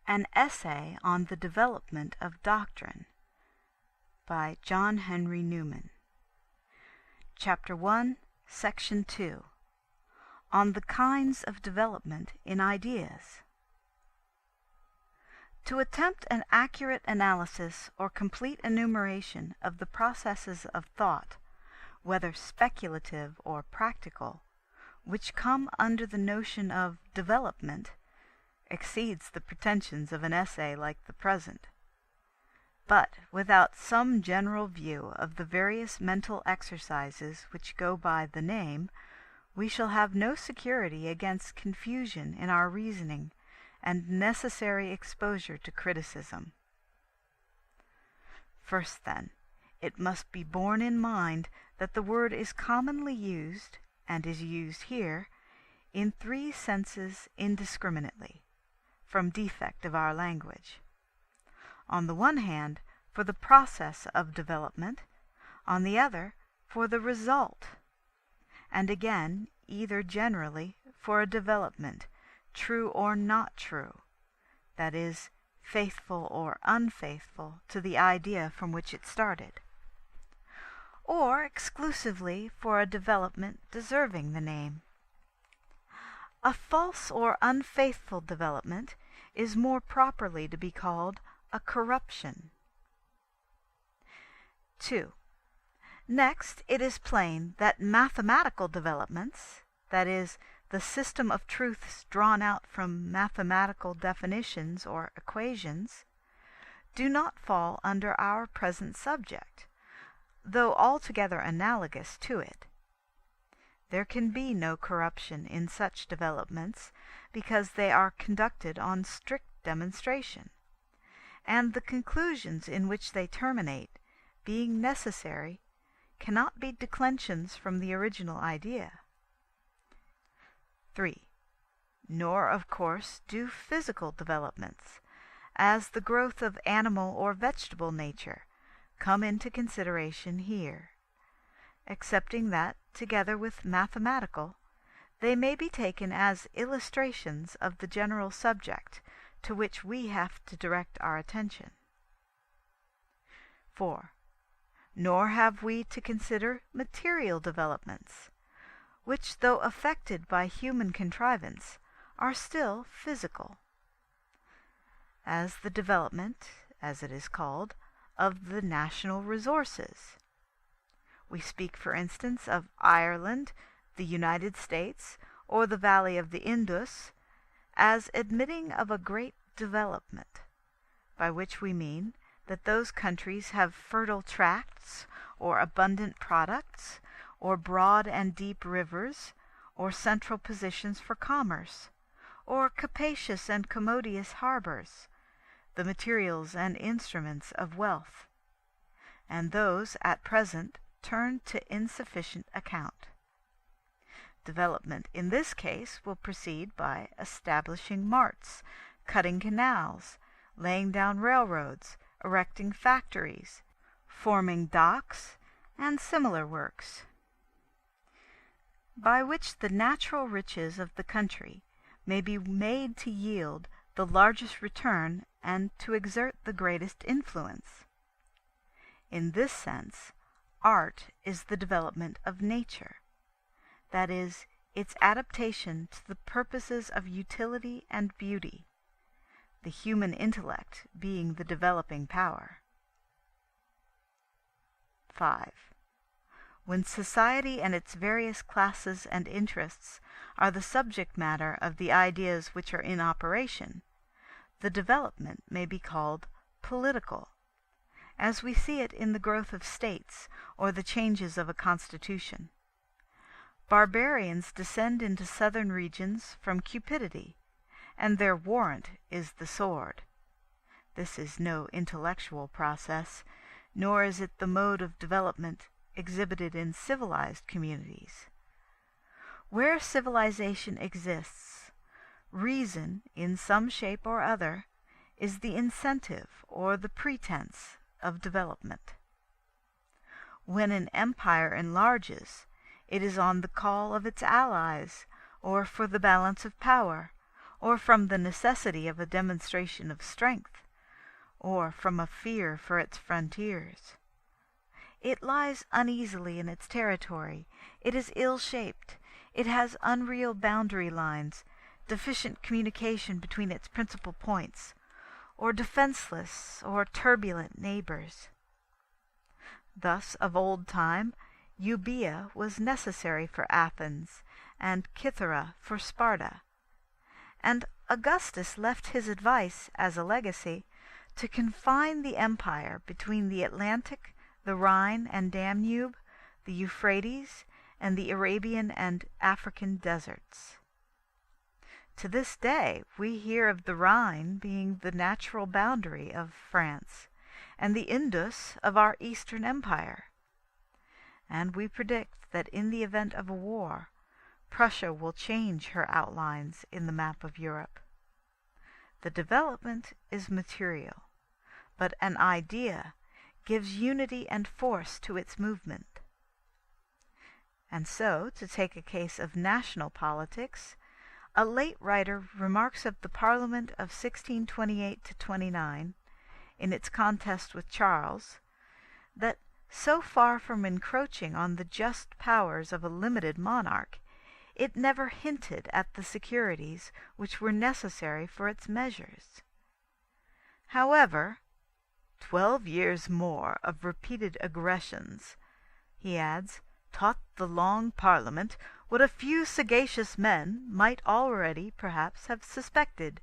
An Essay on the Development of Doctrine by John Henry Newman. Chapter 1, Section 2. On the Kinds of Development in Ideas. To attempt an accurate analysis or complete enumeration of the processes of thought, whether speculative or practical, which come under the notion of development, exceeds the pretensions of an essay like the present. But without some general view of the various mental exercises which go by the name, we shall have no security against confusion in our reasoning and necessary exposure to criticism. First, then, it must be borne in mind that the word is commonly used, and is used here, in three senses indiscriminately, from defect of our language. On the one hand, for the process of development, on the other, for the result, and again, either generally, for a development, true or not true, that is, faithful or unfaithful to the idea from which it started, or exclusively for a development deserving the name. A false or unfaithful development is more properly to be called a corruption. 2. Next, it is plain that mathematical developments, that is, the system of truths drawn out from mathematical definitions or equations, do not fall under our present subject, though altogether analogous to it. There can be no corruption in such developments, because they are conducted on strict demonstration, and the conclusions in which they terminate, being necessary, cannot be declensions from the original idea. 3. Nor, of course, do physical developments, as the growth of animal or vegetable nature, come into consideration here, excepting that, together with mathematical, they may be taken as illustrations of the general subject to which we have to direct our attention. 4. Nor have we to consider material developments, which, though affected by human contrivance, are still physical, as the development, as it is called, of the national resources. We speak, for instance, of Ireland, the United States, or the valley of the Indus, as admitting of a great development, by which we mean that those countries have fertile tracts, or abundant products, or broad and deep rivers, or central positions for commerce, or capacious and commodious harbors, the materials and instruments of wealth, and those at present turned to insufficient account. Development in this case will proceed by establishing marts, cutting canals, laying down railroads, erecting factories, forming docks, and similar works, by which the natural riches of the country may be made to yield the largest return and to exert the greatest influence. In this sense, art is the development of nature, that is, its adaptation to the purposes of utility and beauty, the human intellect being the developing power. 5. When society and its various classes and interests are the subject matter of the ideas which are in operation, the development may be called political, as we see it in the growth of states or the changes of a constitution. Barbarians descend into southern regions from cupidity, and their warrant is the sword. This is no intellectual process, nor is it the mode of development exhibited in civilized communities. Where civilization exists, reason, in some shape or other, is the incentive or the pretense of development. When an empire enlarges, it is on the call of its allies, or for the balance of power, or from the necessity of a demonstration of strength, or from a fear for its frontiers. It lies uneasily in its territory, it is ill-shaped, it has unreal boundary lines, deficient communication between its principal points, or defenseless or turbulent neighbors. Thus, of old time, Euboea was necessary for Athens, and Cythera for Sparta, and Augustus left his advice, as a legacy, to confine the empire between the Atlantic, the Rhine and Danube, the Euphrates, and the Arabian and African deserts. To this day we hear of the Rhine being the natural boundary of France, and the Indus of our Eastern Empire. And we predict that in the event of a war, Prussia will change her outlines in the map of Europe. The development is material, but an idea gives unity and force to its movement. And so, to take a case of national politics, a late writer remarks of the Parliament of 1628-29, in its contest with Charles, that so far from encroaching on the just powers of a limited monarch, it never hinted at the securities which were necessary for its measures. However, 12 years more of repeated aggressions, he adds, taught the Long Parliament what a few sagacious men might already perhaps have suspected,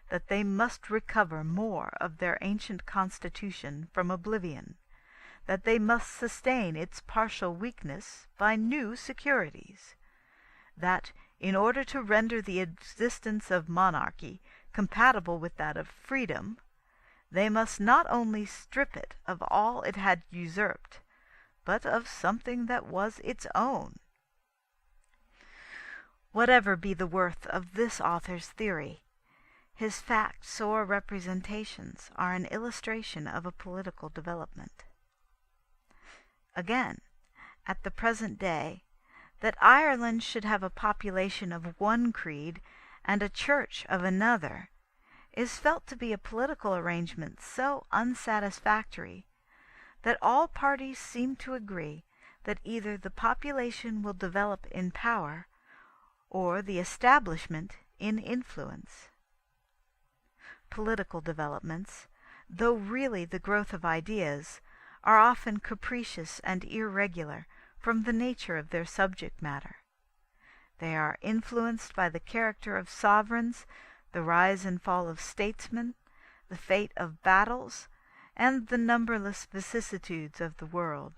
that they must recover more of their ancient constitution from oblivion, that they must sustain its partial weakness by new securities, that, in order to render the existence of monarchy compatible with that of freedom, they must not only strip it of all it had usurped, but of something that was its own. Whatever be the worth of this author's theory, his facts or representations are an illustration of a political development. Again, at the present day, that Ireland should have a population of one creed and a church of another is felt to be a political arrangement so unsatisfactory that all parties seem to agree that either the population will develop in power or the establishment in influence. Political developments, though really the growth of ideas, are often capricious and irregular from the nature of their subject matter. They are influenced by the character of sovereigns, the rise and fall of statesmen, the fate of battles, and the numberless vicissitudes of the world.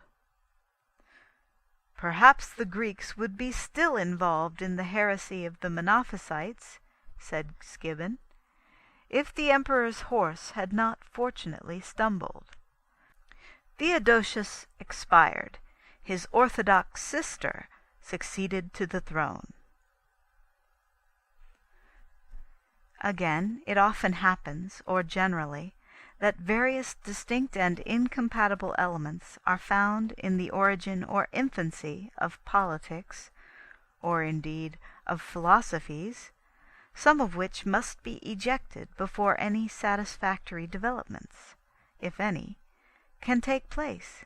Perhaps the Greeks would be still involved in the heresy of the Monophysites, said Gibbon, if the emperor's horse had not fortunately stumbled. Theodosius expired. His orthodox sister succeeded to the throne. Again, it often happens, or generally, that various distinct and incompatible elements are found in the origin or infancy of politics, or indeed of philosophies, some of which must be ejected before any satisfactory developments, if any, can take place.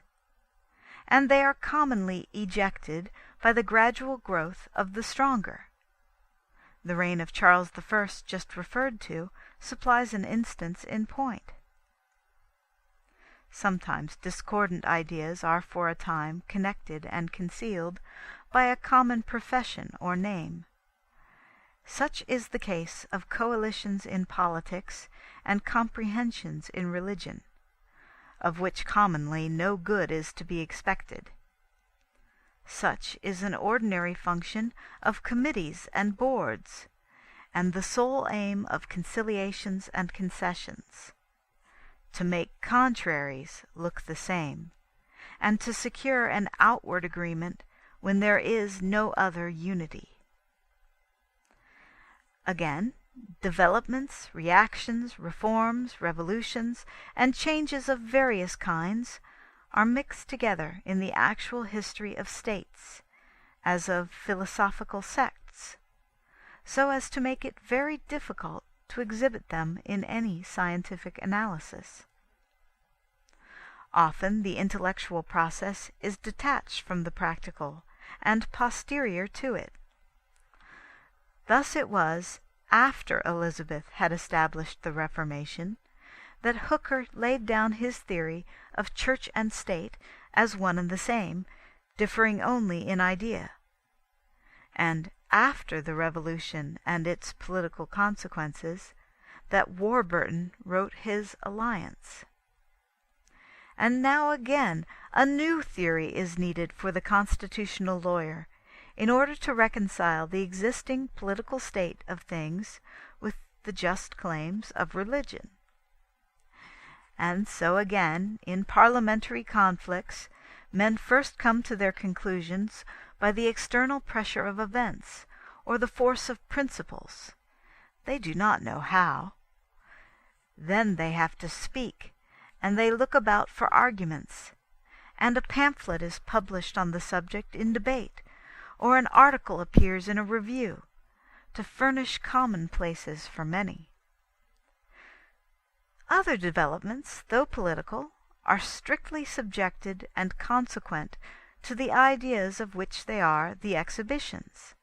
And they are commonly ejected by the gradual growth of the stronger. The reign of Charles I, just referred to, supplies an instance in point. Sometimes discordant ideas are for a time connected and concealed by a common profession or name. Such is the case of coalitions in politics and comprehensions in religion, of which commonly no good is to be expected. Such is an ordinary function of committees and boards, and the sole aim of conciliations and concessions, to make contraries look the same, and to secure an outward agreement when there is no other unity. Again, developments, reactions, reforms, revolutions, and changes of various kinds are mixed together in the actual history of states, as of philosophical sects. so as to make it very difficult to exhibit them in any scientific analysis. Often the intellectual process is detached from the practical and posterior to it. Thus it was, after Elizabeth had established the Reformation, that Hooker laid down his theory of church and state as one and the same, differing only in idea. And after the Revolution and its political consequences, that Warburton wrote his Alliance. And now again a new theory is needed for the constitutional lawyer, in order to reconcile the existing political state of things with the just claims of religion. And so again, in parliamentary conflicts, men first come to their conclusions by the external pressure of events, or the force of principles. They do not know how. Then they have to speak, and they look about for arguments, and a pamphlet is published on the subject in debate, or an article appears in a review, to furnish commonplaces for many. Other developments, though political, are strictly subjected and consequent to the ideas of which they are the exhibitions.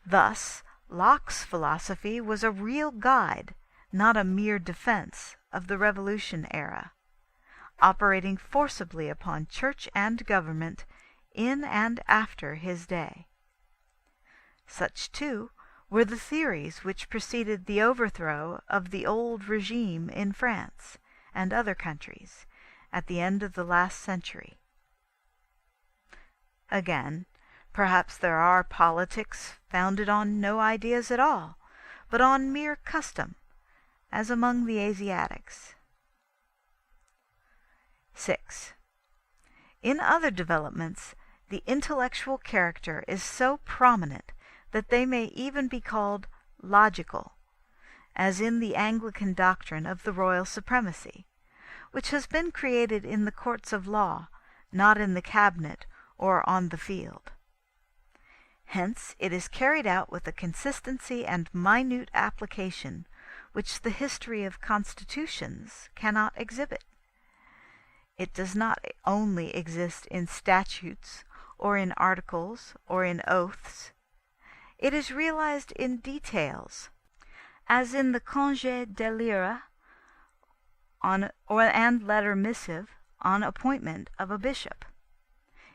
Thus, Locke's philosophy was a real guide, not a mere defense, of the Revolution era, operating forcibly upon church and government in and after his day. Such, too, were the theories which preceded the overthrow of the old regime in France and other countries at the end of the last century. Again, perhaps there are politics founded on no ideas at all, but on mere custom, as among the Asiatics. 6. In other developments, the intellectual character is so prominent that they may even be called logical, as in the Anglican doctrine of the royal supremacy, which has been created in the courts of law, not in the cabinet or on the field. Hence it is carried out with a consistency and minute application which the history of constitutions cannot exhibit. It does not only exist in statutes, or in articles, or in oaths. It is realized in details, as in the congé d'élire and letter missive on appointment of a bishop,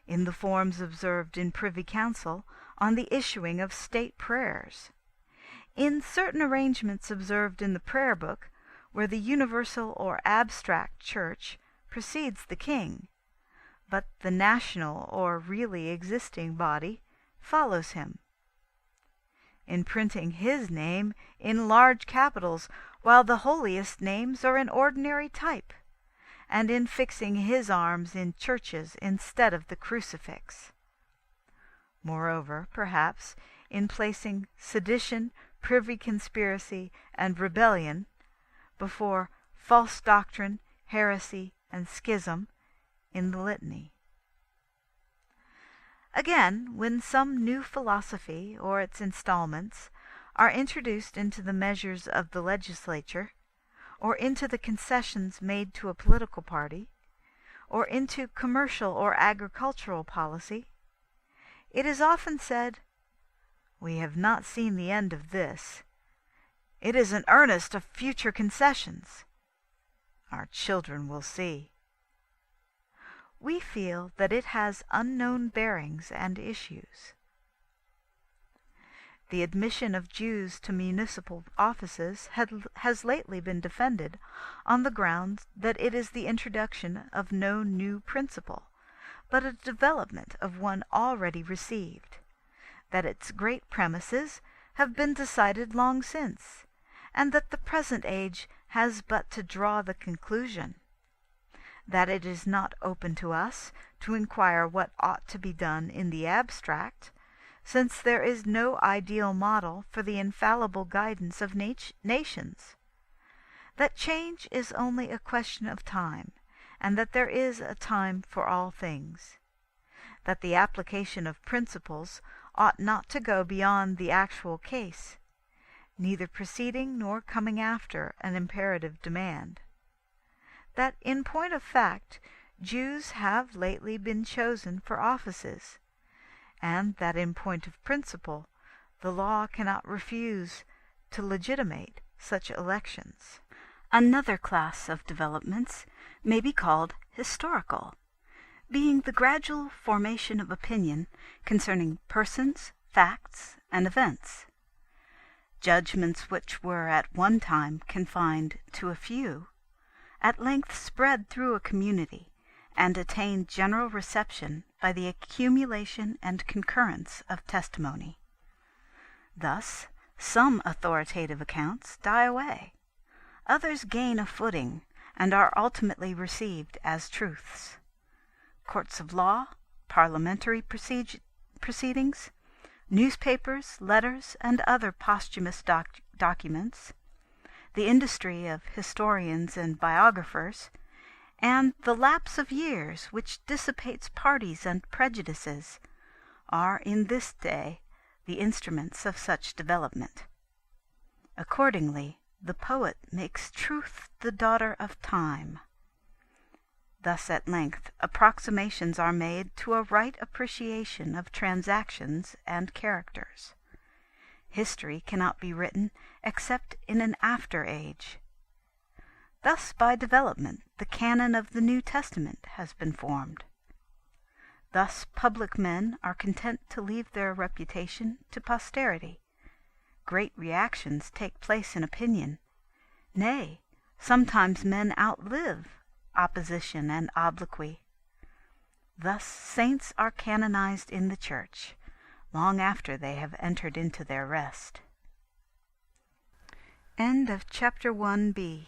in the forms observed in Privy Council on the issuing of state prayers, in certain arrangements observed in the prayer book, where the universal or abstract church precedes the king, but the national or really existing body follows him, in printing his name in large capitals, while the holiest names are in ordinary type, and in fixing his arms in churches instead of the crucifix. Moreover, perhaps, in placing sedition, privy conspiracy, and rebellion before false doctrine, heresy, and schism in the litany. Again, when some new philosophy or its installments are introduced into the measures of the legislature, or into the concessions made to a political party, or into commercial or agricultural policy, it is often said, "We have not seen the end of this. It is an earnest of future concessions. Our children will see." We feel that it has unknown bearings and issues. The admission of Jews to municipal offices has lately been defended on the grounds that it is the introduction of no new principle, but a development of one already received, that its great premises have been decided long since, and that the present age has but to draw the conclusion, that it is not open to us to inquire what ought to be done in the abstract, since there is no ideal model for the infallible guidance of nations, that change is only a question of time, and that there is a time for all things, that the application of principles ought not to go beyond the actual case, neither preceding nor coming after an imperative demand. That in point of fact Jews have lately been chosen for offices, and that in point of principle the law cannot refuse to legitimate such elections. Another class of developments may be called historical, being the gradual formation of opinion concerning persons, facts, and events. Judgments which were at one time confined to a few, at length spread through a community, and attained general reception by the accumulation and concurrence of testimony. Thus, some authoritative accounts die away, others gain a footing, and are ultimately received as truths. Courts of law, parliamentary proceedings, newspapers, letters, and other posthumous documents, the industry of historians and biographers, and the lapse of years which dissipates parties and prejudices, are in this day the instruments of such development. Accordingly, the poet makes truth the daughter of time. Thus at length approximations are made to a right appreciation of transactions and characters. History cannot be written except in an after age. Thus by development the canon of the New Testament has been formed. Thus public men are content to leave their reputation to posterity. Great reactions take place in opinion. Nay, sometimes men outlive opposition and obloquy. Thus saints are canonized in the Church, long after they have entered into their rest. End of Chapter 1b.